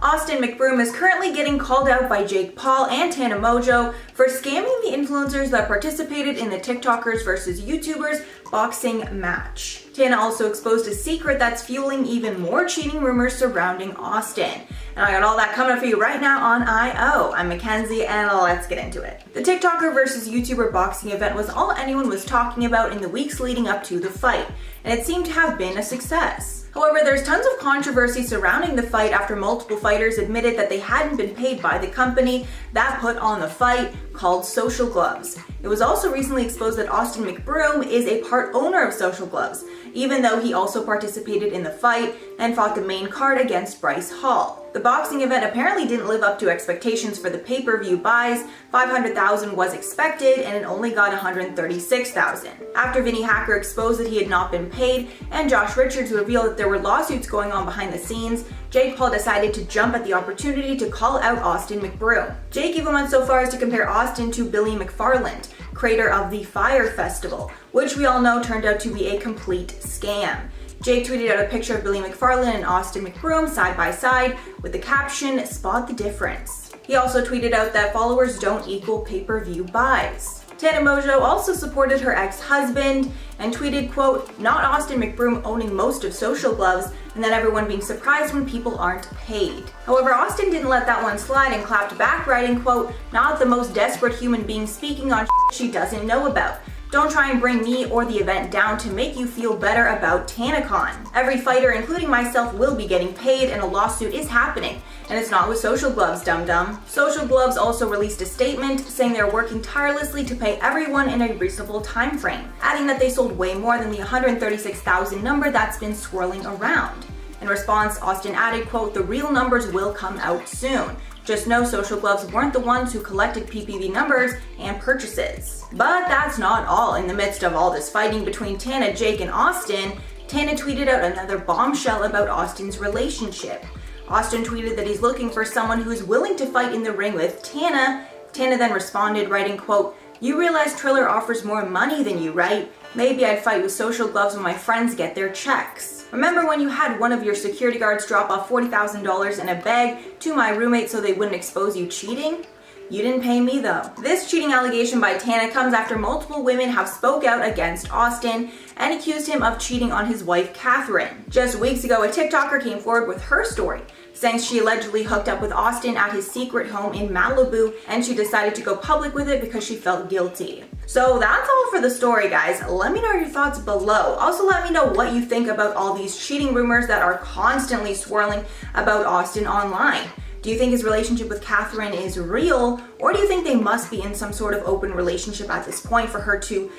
Austin McBroom is currently getting called out by Jake Paul and Tana Mongeau for scamming the influencers that participated in the TikTokers versus YouTubers boxing match. Tana also exposed a secret that's fueling even more cheating rumors surrounding Austin. And I got all that coming up for you right now on I.O. I'm Mackenzie, and let's get into it. The TikToker versus YouTuber boxing event was all anyone was talking about in the weeks leading up to the fight, and it seemed to have been a success. However, there's tons of controversy surrounding the fight after multiple fighters admitted that they hadn't been paid by the company that put on the fight, called Social Gloves. It was also recently exposed that Austin McBroom is a part owner of Social Gloves, even though he also participated in the fight and fought the main card against Bryce Hall. The boxing event apparently didn't live up to expectations for the pay-per-view buys. 500,000 was expected and it only got 136,000. After Vinny Hacker exposed that he had not been paid and Josh Richards revealed that there were lawsuits going on behind the scenes, Jake Paul decided to jump at the opportunity to call out Austin McBroom. Jake even went so far as to compare Austin to Billy McFarland, creator of the Fyre Festival, which we all know turned out to be a complete scam. Jake tweeted out a picture of Billy McFarland and Austin McBroom side by side with the caption, "Spot the difference." He also tweeted out that followers don't equal pay-per-view buys. Tana Mongeau also supported her ex-husband and tweeted, quote, "Not Austin McBroom owning most of Social Gloves, and then everyone being surprised when people aren't paid." However, Austin didn't let that one slide and clapped back, writing, quote, "Not the most desperate human being speaking on she doesn't know about. Don't try and bring me or the event down to make you feel better about TanaCon. Every fighter, including myself, will be getting paid and a lawsuit is happening. And it's not with Social Gloves, dum-dum." Social Gloves also released a statement saying they're working tirelessly to pay everyone in a reasonable time frame, adding that they sold way more than the 136,000 number that's been swirling around. In response, Austin added, quote, "The real numbers will come out soon. Just know Social Gloves weren't the ones who collected PPV numbers and purchases." But that's not all. In the midst of all this fighting between Tana, Jake, and Austin, Tana tweeted out another bombshell about Austin's relationship. Austin tweeted that he's looking for someone who's willing to fight in the ring with Tana. Tana then responded, writing, quote, "You realize Triller offers more money than you, right? Maybe I'd fight with Social Gloves when my friends get their checks. Remember when you had one of your security guards drop off $40,000 in a bag to my roommate so they wouldn't expose you cheating? You didn't pay me though." This cheating allegation by Tana comes after multiple women have spoke out against Austin and accused him of cheating on his wife, Catherine. Just weeks ago, a TikToker came forward with her story, saying she allegedly hooked up with Austin at his secret home in Malibu, and she decided to go public with it because she felt guilty. So that's all for the story, guys. Let me know your thoughts below. Also, let me know what you think about all these cheating rumors that are constantly swirling about Austin online. Do you think his relationship with Catherine is real, or do you think they must be in some sort of open relationship at this point for her to,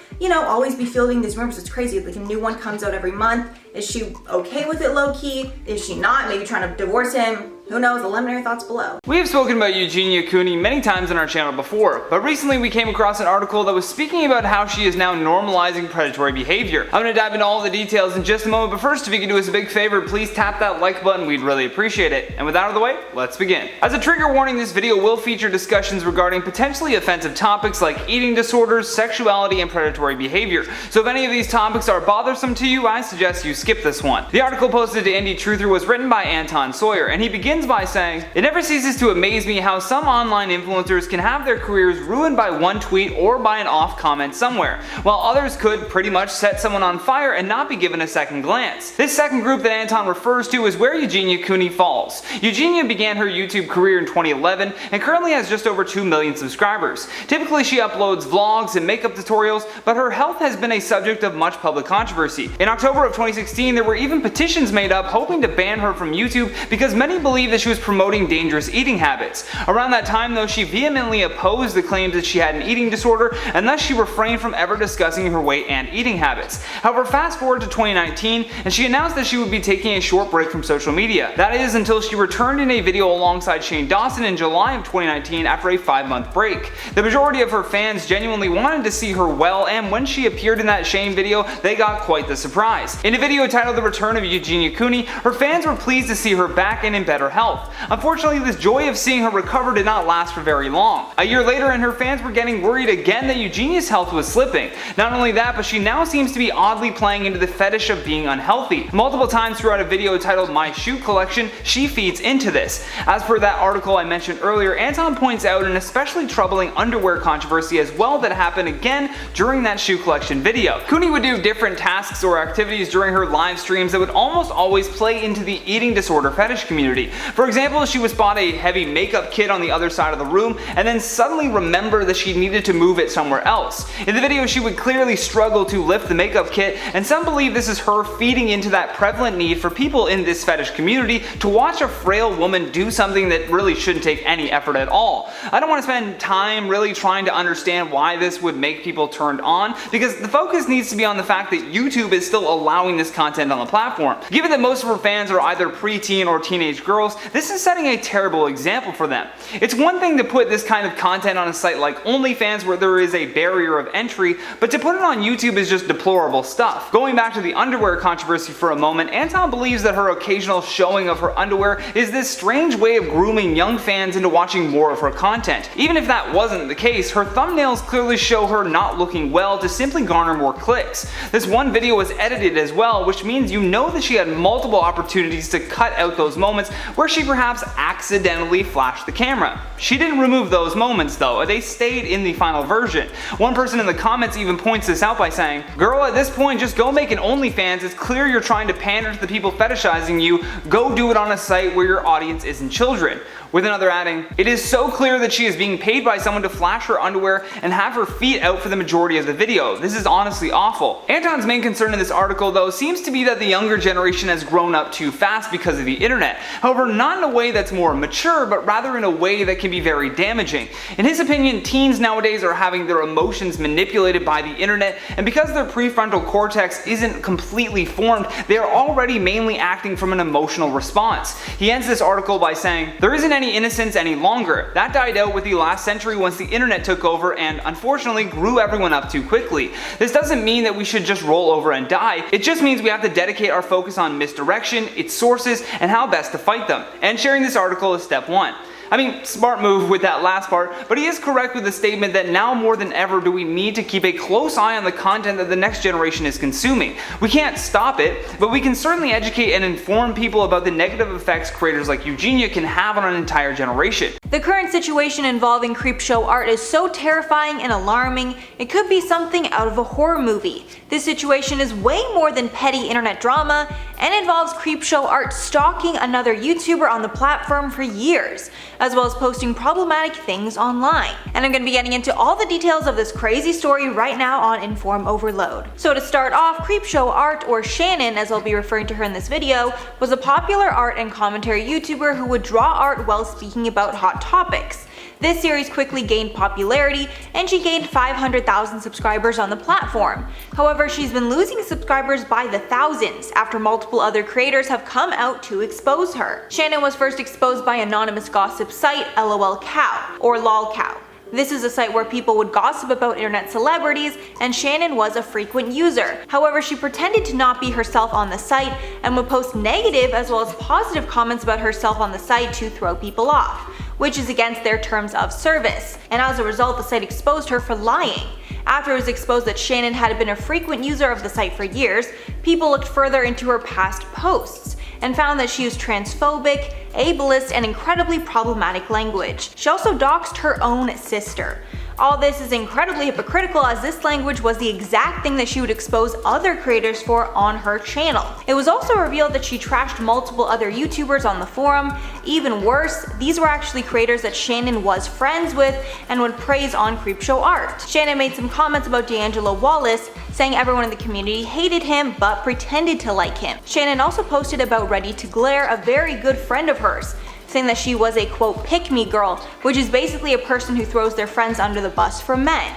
always be fielding these rumors? It's crazy, like a new one comes out every month. Is she okay with it low-key? Is she not? Maybe trying to divorce him? Who knows? Let me know your thoughts below. We have spoken about Eugenia Cooney many times on our channel before, but recently we came across an article that was speaking about how she is now normalizing predatory behavior. I'm going to dive into all the details in just a moment, but first, if you could do us a big favor, please tap that like button. We'd really appreciate it. And with that out of the way, let's begin. As a trigger warning, this video will feature discussions regarding potentially offensive topics like eating disorders, sexuality, and predatory behavior. So if any of these topics are bothersome to you, I suggest you skip this one. The article posted to Indie Truther was written by Anton Sawyer, and he begins by saying, "It never ceases to amaze me how some online influencers can have their careers ruined by one tweet or by an off comment somewhere, while others could pretty much set someone on fire and not be given a second glance. This second group that Anton refers to is where Eugenia Cooney falls. Eugenia began her YouTube career in 2011 and currently has just over 2 million subscribers. Typically she uploads vlogs and makeup tutorials, but her health has been a subject of much public controversy. In October of 2016, there were even petitions made up hoping to ban her from YouTube because many believe that she was promoting dangerous eating habits. Around that time though, she vehemently opposed the claims that she had an eating disorder, and thus she refrained from ever discussing her weight and eating habits. However, fast forward to 2019, and she announced that she would be taking a short break from social media. That is, until she returned in a video alongside Shane Dawson in July of 2019 after a 5-month break. The majority of her fans genuinely wanted to see her well, and when she appeared in that Shane video, they got quite the surprise. In a video video titled The Return of Eugenia Cooney, her fans were pleased to see her back and in better health. Unfortunately, this joy of seeing her recover did not last for very long. A year later, and her fans were getting worried again that Eugenia's health was slipping. Not only that, but she now seems to be oddly playing into the fetish of being unhealthy. Multiple times throughout a video titled My Shoe Collection, she feeds into this. As per that article I mentioned earlier, Anton points out an especially troubling underwear controversy as well that happened again during that shoe collection video. Cooney would do different tasks or activities during her live streams that would almost always play into the eating disorder fetish community. For example, she would spot a heavy makeup kit on the other side of the room and then suddenly remember that she needed to move it somewhere else. In the video, she would clearly struggle to lift the makeup kit, and some believe this is her feeding into that prevalent need for people in this fetish community to watch a frail woman do something that really shouldn't take any effort at all. I don't want to spend time really trying to understand why this would make people turned on, because the focus needs to be on the fact that YouTube is still allowing this content on the platform. Given that most of her fans are either preteen or teenage girls, this is setting a terrible example for them. It's one thing to put this kind of content on a site like OnlyFans where there is a barrier of entry, but to put it on YouTube is just deplorable stuff. Going back to the underwear controversy for a moment, Anton believes that her occasional showing of her underwear is this strange way of grooming young fans into watching more of her content. Even if that wasn't the case, her thumbnails clearly show her not looking well to simply garner more clicks. This one video was edited as well, which means you know that she had multiple opportunities to cut out those moments where she perhaps accidentally flashed the camera. She didn't remove those moments though, they stayed in the final version. One person in the comments even points this out by saying, "Girl, at this point just go make an OnlyFans, it's clear you're trying to pander to the people fetishizing you, go do it on a site where your audience isn't children." With another adding, "It is so clear that she is being paid by someone to flash her underwear and have her feet out for the majority of the video. This is honestly awful." Anton's main concern in this article though seems to be that the younger generation has grown up too fast because of the internet. However, not in a way that's more mature, but rather in a way that can be very damaging. In his opinion, teens nowadays are having their emotions manipulated by the internet, and because their prefrontal cortex isn't completely formed, they are already mainly acting from an emotional response. He ends this article by saying, "There isn't any innocence any longer. That died out with the last century once the internet took over and unfortunately grew everyone up too quickly. This doesn't mean that we should just roll over and die, it just means we have to dedicate our focus on misdirection, its sources, and how best to fight them. And sharing this article is step one." I mean, smart move with that last part, but he is correct with the statement that now more than ever do we need to keep a close eye on the content that the next generation is consuming. We can't stop it, but we can certainly educate and inform people about the negative effects creators like Eugenia can have on an entire generation. The current situation involving CreepShow art is so terrifying and alarming, it could be something out of a horror movie. This situation is way more than petty internet drama and involves CreepShow art stalking another YouTuber on the platform for years, as well as posting problematic things online. And I'm going to be getting into all the details of this crazy story right now on InformOverload. So to start off, CreepShow art, or Shannon as I'll be referring to her in this video, was a popular art and commentary YouTuber who would draw art while speaking about hot topics. This series quickly gained popularity and she gained 500,000 subscribers on the platform. However, she's been losing subscribers by the thousands after multiple other creators have come out to expose her. Shannon was first exposed by anonymous gossip site LOL Cow, or Lol Cow. This is a site where people would gossip about internet celebrities, and Shannon was a frequent user. However, she pretended to not be herself on the site and would post negative as well as positive comments about herself on the site to throw people off, which is against their terms of service. And as a result, the site exposed her for lying. After it was exposed that Shannon had been a frequent user of the site for years, people looked further into her past posts and found that she used transphobic, ableist, and incredibly problematic language. She also doxed her own sister. All this is incredibly hypocritical, as this language was the exact thing that she would expose other creators for on her channel. It was also revealed that she trashed multiple other YouTubers on the forum. Even worse, these were actually creators that Shannon was friends with and would praise on CreepShow art. Shannon made some comments about D'Angelo Wallace, saying everyone in the community hated him but pretended to like him. Shannon also posted about Ready to Glare, a very good friend of hers, saying that she was a quote pick-me girl, which is basically a person who throws their friends under the bus for men.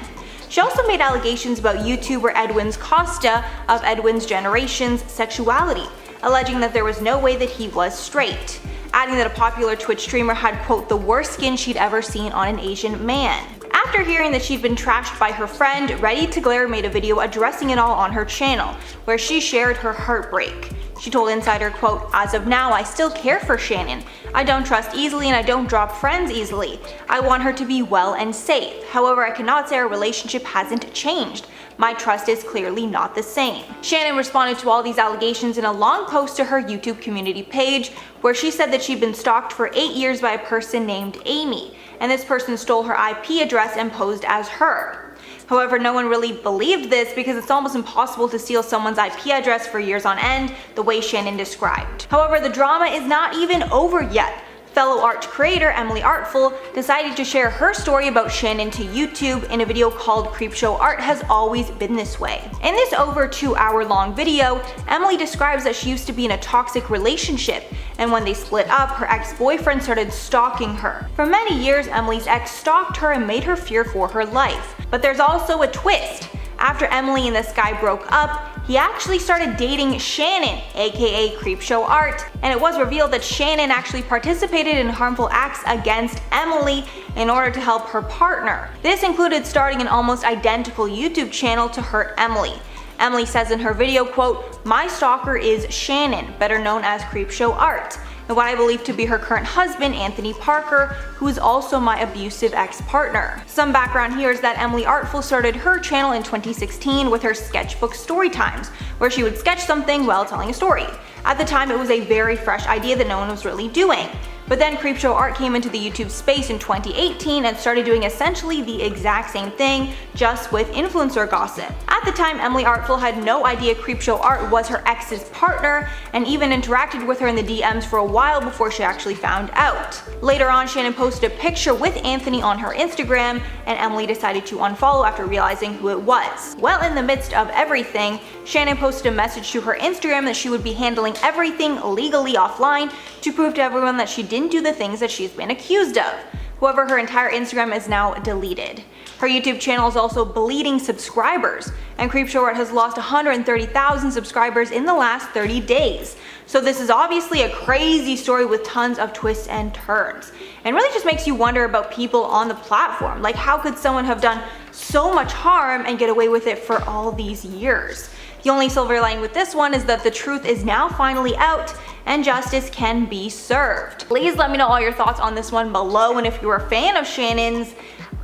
She also made allegations about YouTuber Edwin's Costa of Edwin's Generation's sexuality, alleging that there was no way that he was straight, adding that a popular Twitch streamer had quote the worst skin she'd ever seen on an Asian man. After hearing that she'd been trashed by her friend, Ready to Glare made a video addressing it all on her channel, where she shared her heartbreak. She told Insider, quote, "As of now, I still care for Shannon. I don't trust easily and I don't drop friends easily. I want her to be well and safe. However, I cannot say our relationship hasn't changed. My trust is clearly not the same." Shannon responded to all these allegations in a long post to her YouTube community page, where she said that she'd been stalked for 8 years by a person named Amy, and this person stole her IP address and posed as her. However, no one really believed this because it's almost impossible to steal someone's IP address for years on end, the way Shannon described. However, the drama is not even over yet. Fellow art creator Emily Artful decided to share her story about Shannon to YouTube in a video called CreepShow Art Has Always Been This Way. In this over 2-hour long video, Emily describes that she used to be in a toxic relationship, and when they split up, her ex-boyfriend started stalking her. For many years, Emily's ex stalked her and made her fear for her life. But there's also a twist. After Emily and this guy broke up, he actually started dating Shannon, aka CreepShow Art, and it was revealed that Shannon actually participated in harmful acts against Emily in order to help her partner. This included starting an almost identical YouTube channel to hurt Emily. Emily says in her video, quote, "My stalker is Shannon, better known as CreepShow Art, and what I believe to be her current husband, Anthony Parker, who is also my abusive ex-partner." Some background here is that Emily Artful started her channel in 2016 with her sketchbook story times, where she would sketch something while telling a story. At the time, it was a very fresh idea that no one was really doing. But then CreepShow Art came into the YouTube space in 2018 and started doing essentially the exact same thing, just with influencer gossip. At the time, Emily Artful had no idea CreepShow Art was her ex's partner, and even interacted with her in the DMs for a while before she actually found out. Later on, Shannon posted a picture with Anthony on her Instagram, and Emily decided to unfollow after realizing who it was. Well, in the midst of everything, Shannon posted a message to her Instagram that she would be handling everything legally offline to prove to everyone that she didn't do the things that she's been accused of. However, her entire Instagram is now deleted. Her YouTube channel is also bleeding subscribers, and CreepShow Art has lost 130,000 subscribers in the last 30 days. So this is obviously a crazy story with tons of twists and turns, and really just makes you wonder about people on the platform. Like, how could someone have done so much harm and get away with it for all these years? The only silver lining with this one is that the truth is now finally out and justice can be served. Please let me know all your thoughts on this one below, and if you're a fan of Shannon's,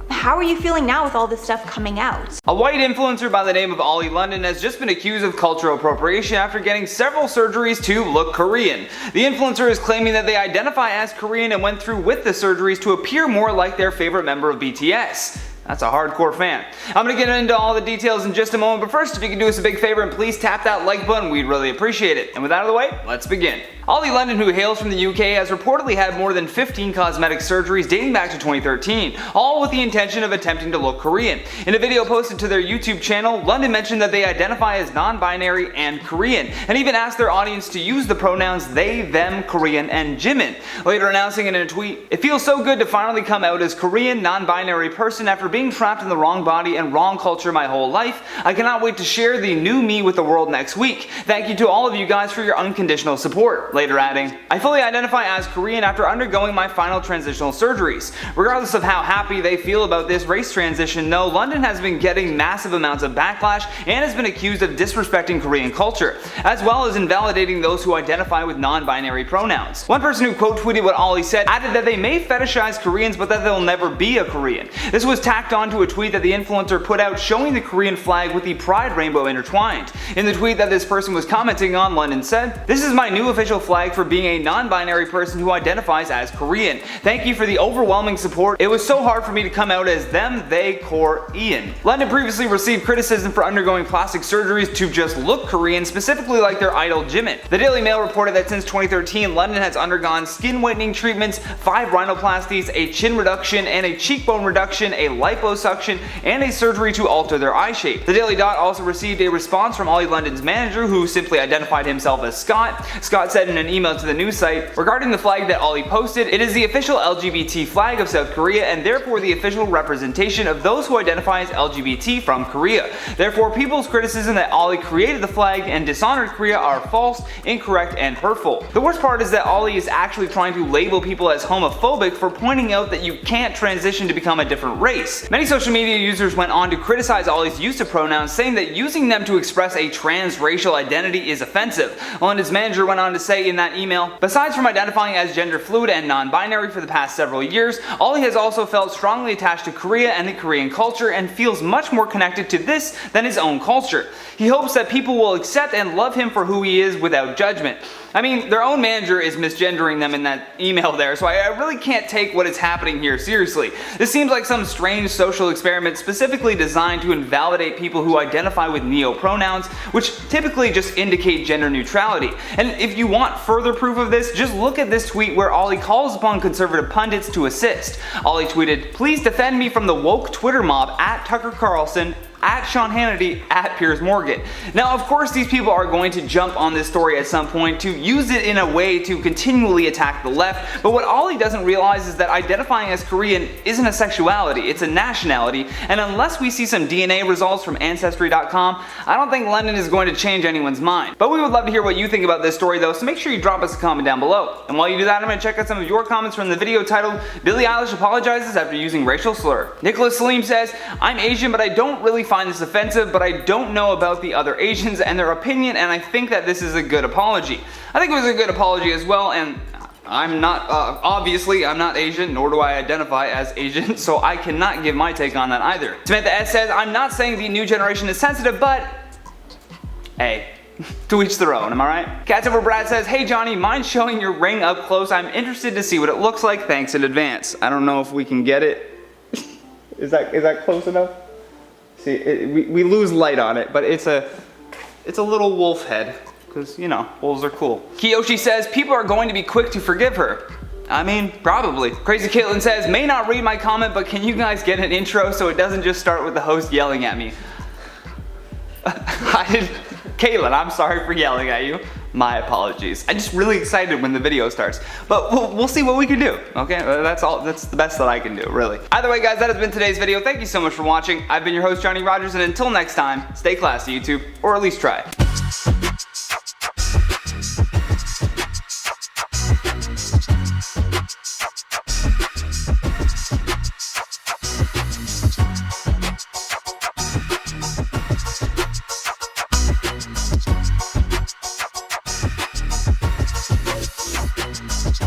how are you feeling now with all this stuff coming out? A white influencer by the name of Ollie London has just been accused of cultural appropriation after getting several surgeries to look Korean. The influencer is claiming that they identify as Korean and went through with the surgeries to appear more like their favorite member of BTS. That's a hardcore fan. I'm gonna get into all the details in just a moment, but first, if you could do us a big favor and please tap that like button, we'd really appreciate it. And with that out of the way, let's begin. Ollie London, who hails from the UK, has reportedly had more than 15 cosmetic surgeries dating back to 2013, all with the intention of attempting to look Korean. In a video posted to their YouTube channel, London mentioned that they identify as non-binary and Korean, and even asked their audience to use the pronouns they, them, Korean, and Jimin. Later announcing in a tweet, "It feels so good to finally come out as Korean non-binary person after being trapped in the wrong body and wrong culture my whole life. I cannot wait to share the new me with the world next week. Thank you to all of you guys for your unconditional support." Later adding, "I fully identify as Korean after undergoing my final transitional surgeries." Regardless of how happy they feel about this race transition though, London has been getting massive amounts of backlash and has been accused of disrespecting Korean culture, as well as invalidating those who identify with non-binary pronouns. One person who quote tweeted what Ollie said added that they may fetishize Koreans but that they'll never be a Korean. This was tacked on to a tweet that the influencer put out showing the Korean flag with the pride rainbow intertwined. In the tweet that this person was commenting on, London said, "This is my new official flag for being a non-binary person who identifies as Korean. Thank you for the overwhelming support. It was so hard for me to come out as them, they, Korean." London previously received criticism for undergoing plastic surgeries to just look Korean, specifically like their idol Jimin. The Daily Mail reported that since 2013, London has undergone skin whitening treatments, 5 rhinoplasties, a chin reduction and a cheekbone reduction, a liposuction, and a surgery to alter their eye shape. The Daily Dot also received a response from Ollie London's manager, who simply identified himself as Scott. Scott said, in an email to the news site, regarding the flag that Ollie posted, it is the official LGBT flag of South Korea and therefore the official representation of those who identify as LGBT from Korea. Therefore, people's criticism that Ollie created the flag and dishonored Korea are false, incorrect, and hurtful. The worst part is that Ollie is actually trying to label people as homophobic for pointing out that you can't transition to become a different race. Many social media users went on to criticize Ollie's use of pronouns, saying that using them to express a transracial identity is offensive. And his manager went on to say in that email, besides from identifying as gender fluid and non-binary for the past several years, Ollie has also felt strongly attached to Korea and the Korean culture and feels much more connected to this than his own culture. He hopes that people will accept and love him for who he is without judgment. I mean, their own manager is misgendering them in that email there, so I really can't take what is happening here seriously. This seems like some strange social experiment specifically designed to invalidate people who identify with neo-pronouns, which typically just indicate gender neutrality. And if you want further proof of this, just look at this tweet where Ollie calls upon conservative pundits to assist. Ollie tweeted, "Please defend me from the woke Twitter mob at Tucker Carlson, at Sean Hannity, at Piers Morgan." Now, of course, these people are going to jump on this story at some point to use it in a way to continually attack the left, but what Ollie doesn't realize is that identifying as Korean isn't a sexuality, it's a nationality, and unless we see some DNA results from Ancestry.com, I don't think London is going to change anyone's mind. But we would love to hear what you think about this story though, so make sure you drop us a comment down below. And while you do that, I'm going to check out some of your comments from the video titled, "Billie Eilish apologizes after using racial slur." Nicholas Salim says, "I'm Asian, but I don't really find this offensive, but I don't know about the other Asians and their opinion, and I think that this is a good apology." I think it was a good apology as well, and I'm not, obviously I'm not Asian, nor do I identify as Asian, so I cannot give my take on that either. Samantha S says, "I'm not saying the new generation is sensitive, but hey, to each their own, am I right?" Cats Over Brad says, "Hey Johnny, mind showing your ring up close? I'm interested to see what it looks like. Thanks in advance." I don't know if we can get it. Is that close enough? See, we lose light on it, but it's a little wolf head, because, you know, wolves are cool. Kiyoshi says, "People are going to be quick to forgive her." I mean, probably. Crazy Caitlin says, "May not read my comment, but can you guys get an intro so it doesn't just start with the host yelling at me?" Caitlin, I'm sorry for yelling at you. My apologies. I'm just really excited when the video starts. But we'll see what we can do, okay? That's the best that I can do, really. Either way, guys, that has been today's video. Thank you so much for watching. I've been your host, Johnny Rogers, and until next time, stay classy, YouTube, or at least try.